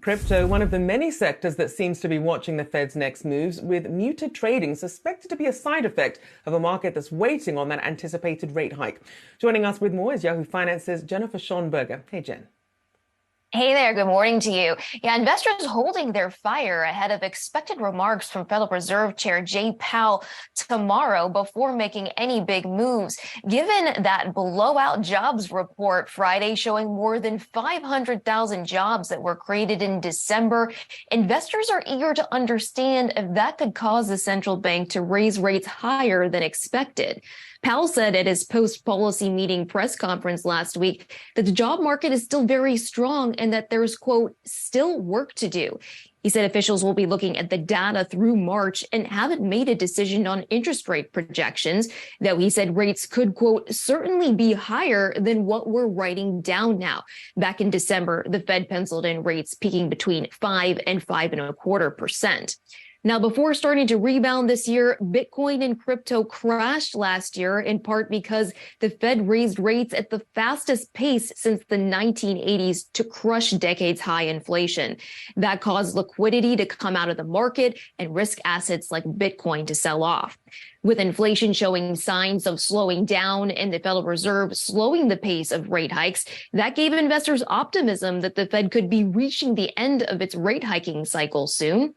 Crypto, one of the many sectors that seems to be watching the Fed's next moves, with muted trading suspected to be a side effect of a market that's waiting on that anticipated rate hike. Joining us with more is Yahoo Finance's Jennifer Schonberger. Hey, Jen. Hey there, good morning to you. Yeah, investors holding their fire ahead of expected remarks from Federal Reserve Chair Jay Powell tomorrow before making any big moves. Given that blowout jobs report Friday showing more than 500,000 jobs that were created in December, investors are eager to understand if that could cause the central bank to raise rates higher than expected. Powell said at his post-policy meeting press conference last week that the job market is still very strong and that there's, quote, still work to do. He said officials will be looking at the data through March and haven't made a decision on interest rate projections, though he said rates could, quote, certainly be higher than what we're writing down now. Back in December, the Fed penciled in rates peaking between 5 and 5.25%. Now, before starting to rebound this year, Bitcoin and crypto crashed last year, in part because the Fed raised rates at the fastest pace since the 1980s to crush decades-high inflation. That caused liquidity to come out of the market and risk assets like Bitcoin to sell off. With inflation showing signs of slowing down and the Federal Reserve slowing the pace of rate hikes, that gave investors optimism that the Fed could be reaching the end of its rate hiking cycle soon.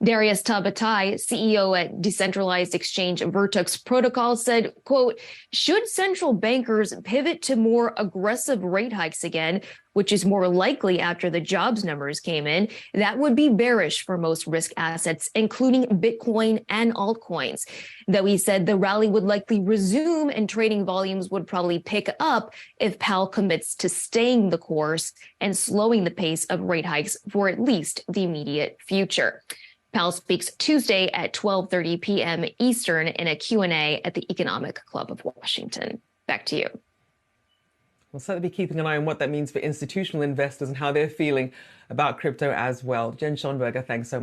Darius Tabatai, CEO at decentralized exchange Vertex Protocol, said, quote, should central bankers pivot to more aggressive rate hikes again, which is more likely after the jobs numbers came in, that would be bearish for most risk assets, including Bitcoin and altcoins. Though he said the rally would likely resume and trading volumes would probably pick up if Powell commits to staying the course and slowing the pace of rate hikes for at least the immediate future. Powell speaks Tuesday at 12:30 p.m. Eastern in a Q&A at the Economic Club of Washington. Back to you. We'll certainly be keeping an eye on what that means for institutional investors and how they're feeling about crypto as well. Jen Schonberger, thanks so much.